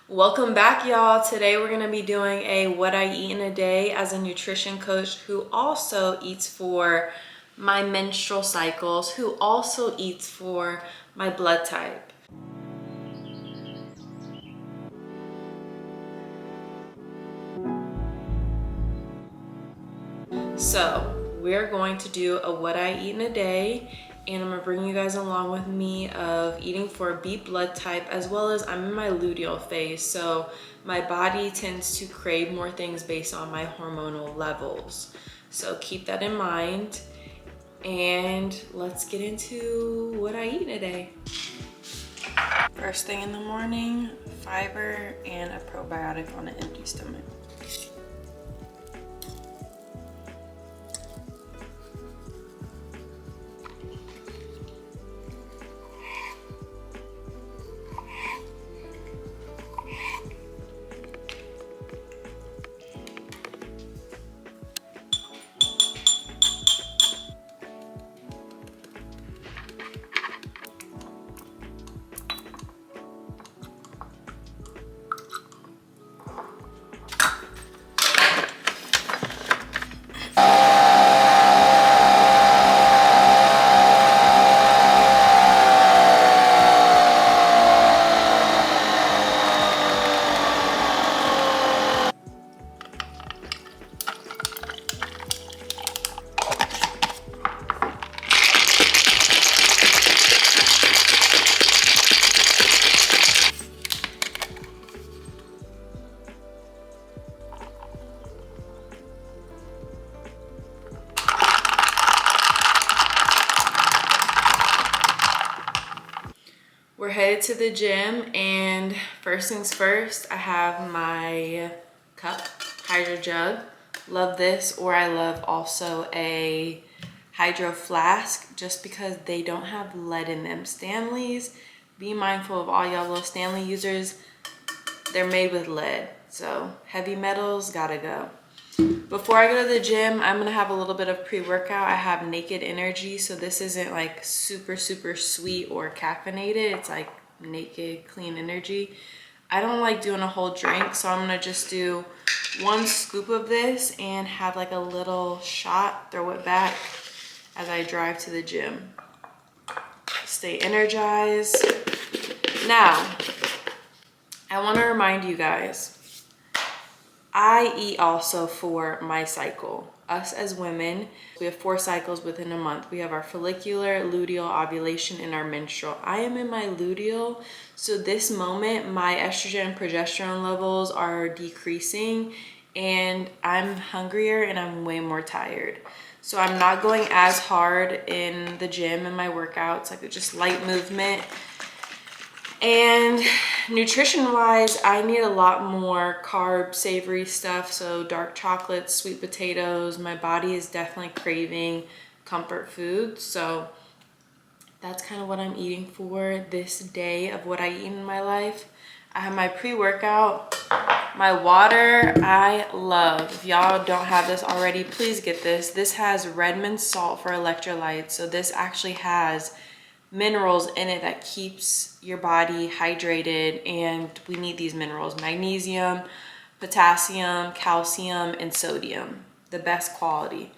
Welcome back, y'all. Today we're gonna be doing a what I eat in a day as a nutrition coach who also eats for my menstrual cycles, who also eats for my blood type. So we're going to do a what I eat in a day, and I'm gonna bring you guys along with me of eating for B blood type, as well as I'm in my luteal phase. So my body tends to crave more things based on my hormonal levels. So keep that in mind. And let's get into what I eat in a day. First thing in the morning, fiber and a probiotic on an empty stomach. We're headed to the gym, and first things first, I have my cup, hydro jug. Love this, or I love also a hydro flask just because they don't have lead in them. Stanleys, be mindful of all y'all little Stanley users. They're made with lead, so heavy metals gotta go. Before I go to the gym, I'm gonna have a little bit of pre-workout. I have Naked Energy, so this isn't like super sweet or caffeinated. It's like naked, clean energy. I don't like doing a whole drink, so I'm gonna just do 1 scoop of this and have like a little shot, throw it back as I drive to the gym. Stay energized. Now, I wanna remind you guys, I eat also for my cycle. Us as women, we have 4 cycles within a month. We have our follicular, luteal, ovulation, and our menstrual. I am in my luteal, so this moment, my estrogen and progesterone levels are decreasing, and I'm hungrier and I'm way more tired. So I'm not going as hard in the gym in my workouts, like just light movement. And nutrition wise, I need a lot more carb, savory stuff. So dark chocolates, sweet potatoes. My body is definitely craving comfort food. So that's kind of what I'm eating for this day of what I eat in my life. I have my pre-workout, my water I love. If y'all don't have this already, please get this. This has Redmond salt for electrolytes. So this actually has minerals in it that keeps your body hydrated, and we need these minerals: magnesium, potassium, calcium, and sodium, the best quality.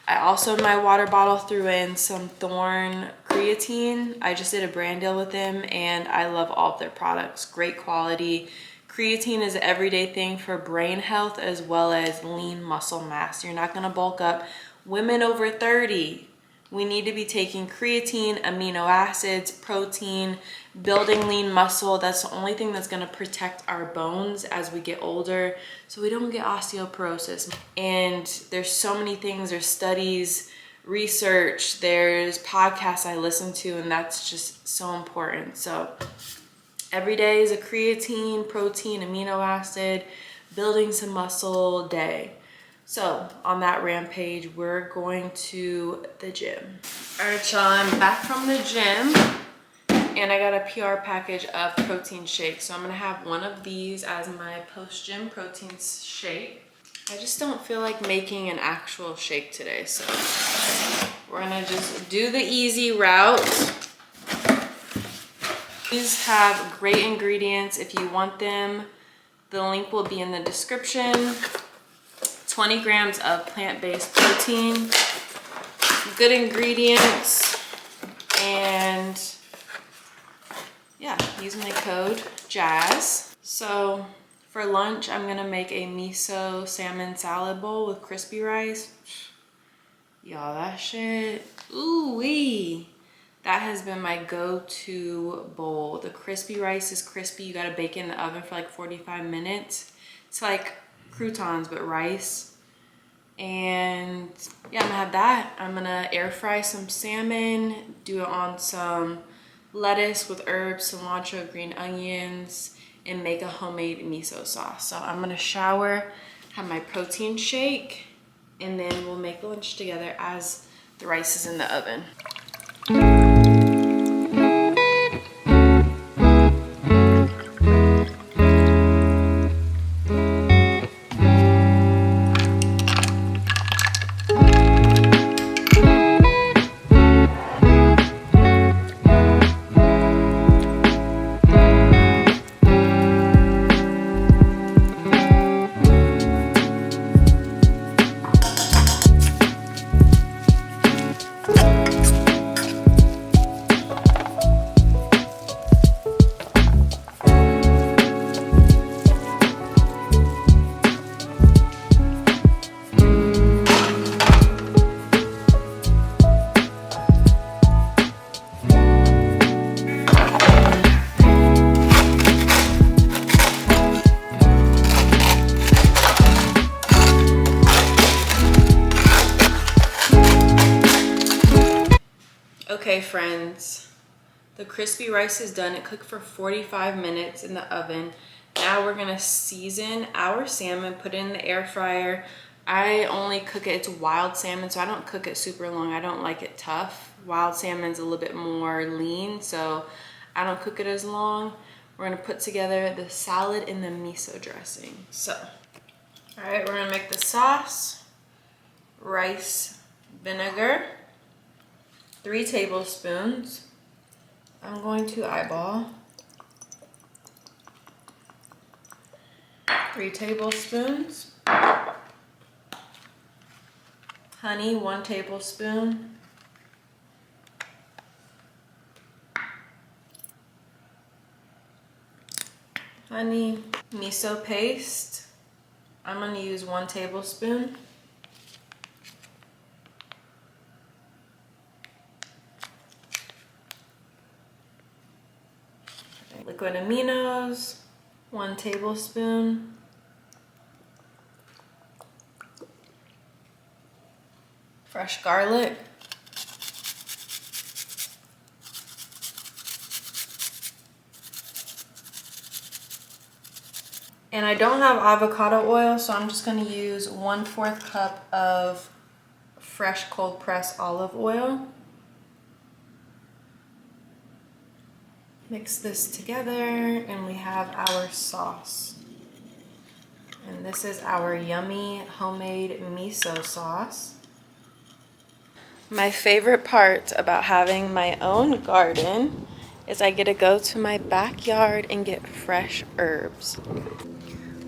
I also in my water bottle threw in some Thorne creatine. I just did a brand deal with them, and I love all of their products. Great quality. Creatine is an everyday thing for brain health as well as lean muscle mass. You're not gonna bulk up. Women over 30, we need to be taking creatine, amino acids, protein, building lean muscle. That's the only thing that's gonna protect our bones as we get older so we don't get osteoporosis. And there's so many things, there's studies, research, there's podcasts I listen to, and that's just so important. So every day is a creatine, protein, amino acid, building some muscle day. So on that rampage, we're going to the gym. All right, y'all, I'm back from the gym, and I got a PR package of protein shakes. So I'm gonna have one of these as my post-gym protein shake. I just don't feel like making an actual shake today, so we're gonna just do the easy route. These have great ingredients if you want them. The link will be in the description. 20 grams of plant-based protein, good ingredients, and yeah, use my code JAZZ. So for lunch, I'm gonna make a miso salmon salad bowl with crispy rice. Y'all, that shit, ooh-wee. That has been my go-to bowl. The crispy rice is crispy. You gotta bake it in the oven for like 45 minutes. It's like croutons, but rice. And yeah, I'm gonna have that. I'm gonna air fry some salmon, do it on some lettuce with herbs, cilantro, green onions, and make a homemade miso sauce. So I'm gonna shower, have my protein shake, and then we'll make lunch together as the rice is in the oven. Okay, friends, the crispy rice is done. It cooked for 45 minutes in the oven. Now we're gonna season our salmon, put it in the air fryer. I only cook it, it's wild salmon, so I don't cook it super long. I don't like it tough. Wild salmon's a little bit more lean, so I don't cook it as long. We're gonna put together the salad and the miso dressing. So, all right, we're gonna make the sauce, rice vinegar, 3 tablespoons. I'm going to eyeball. 3 tablespoons. Honey, 1 tablespoon. Honey, miso paste. I'm gonna use 1 tablespoon. Liquid aminos, 1 tablespoon. Fresh garlic. And I don't have avocado oil, so I'm just gonna use 1/4 cup of fresh cold pressed olive oil. Mix this together and we have our sauce. And this is our yummy homemade miso sauce. My favorite part about having my own garden is I get to go to my backyard and get fresh herbs.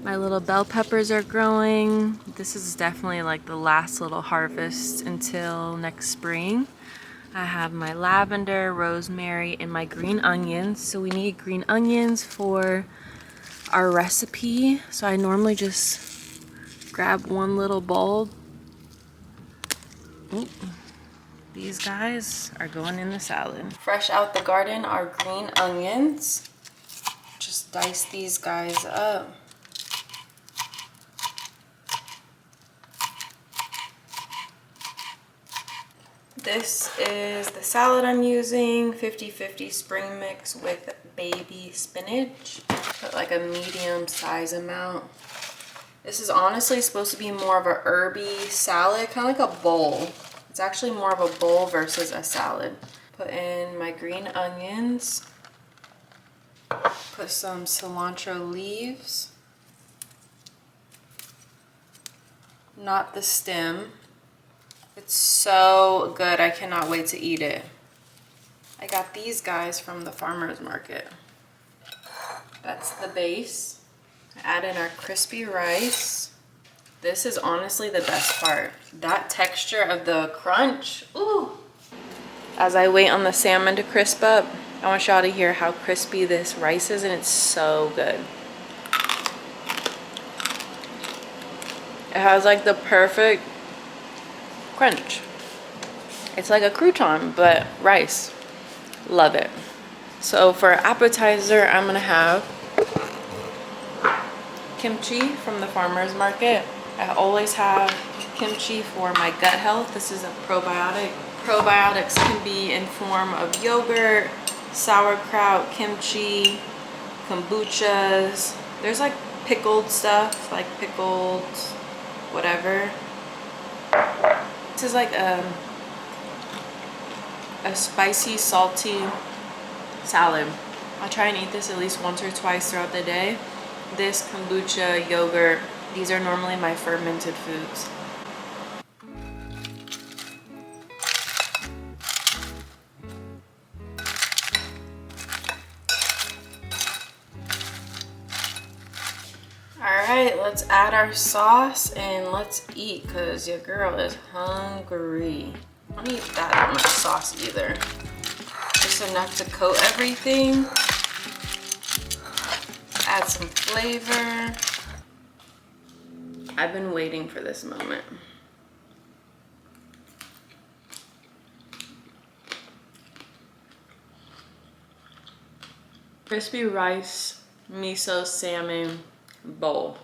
My little bell peppers are growing. This is definitely like the last little harvest until next spring. I have my lavender, rosemary, and my green onions. So we need green onions for our recipe. So I normally just grab one little bulb. Ooh. These guys are going in the salad. Fresh out the garden are green onions. Just dice these guys up. This is the salad I'm using, 50-50 spring mix with baby spinach. Put like a medium size amount. This is honestly supposed to be more of a herby salad, kind of like a bowl. It's actually more of a bowl versus a salad. Put in my green onions. Put some cilantro leaves. Not the stem. It's so good, I cannot wait to eat it. I got these guys from the farmer's market. That's the base. Add in our crispy rice. This is honestly the best part. That texture of the crunch, ooh. As I wait on the salmon to crisp up, I want y'all to hear how crispy this rice is, and it's so good. It has like the perfect crunch. It's like a crouton, but rice. Love it. So for appetizer, I'm gonna have kimchi from the farmer's market. I always have kimchi for my gut health. This is a probiotic. Probiotics can be in form of yogurt, sauerkraut, kimchi, kombuchas. There's like pickled stuff, like pickled whatever. This is like a spicy, salty salad. I try and eat this at least once or twice throughout the day. This, kombucha, yogurt, these are normally my fermented foods. Alright, let's add our sauce and let's eat because your girl is hungry. I don't eat that much sauce either. Just enough to coat everything. Add some flavor. I've been waiting for this moment. Crispy rice, miso salmon bowl.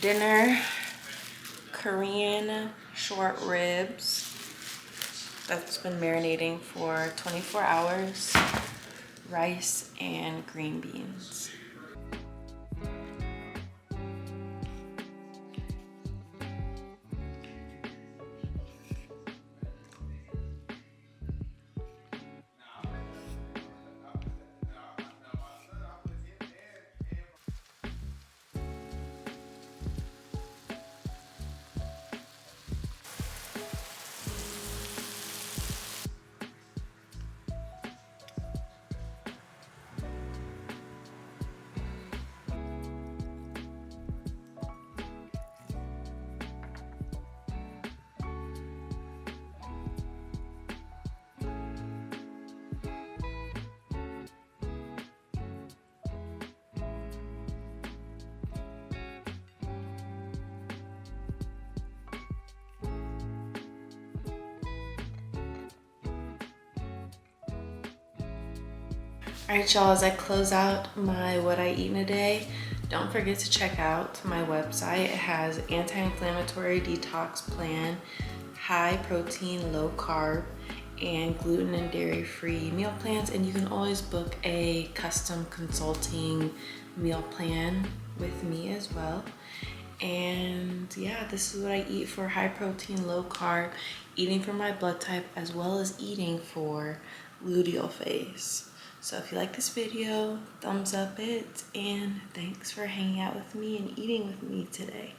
Dinner, Korean short ribs that's been marinating for 24 hours, rice and green beans. All right, y'all, as I close out my what I eat in a day, don't forget to check out my website. It has anti-inflammatory detox plan, high protein, low carb, and gluten and dairy free meal plans. And you can always book a custom consulting meal plan with me as well. And yeah, this is what I eat for high protein, low carb, eating for my blood type, as well as eating for luteal phase. So if you like this video, thumbs up it, and thanks for hanging out with me and eating with me today.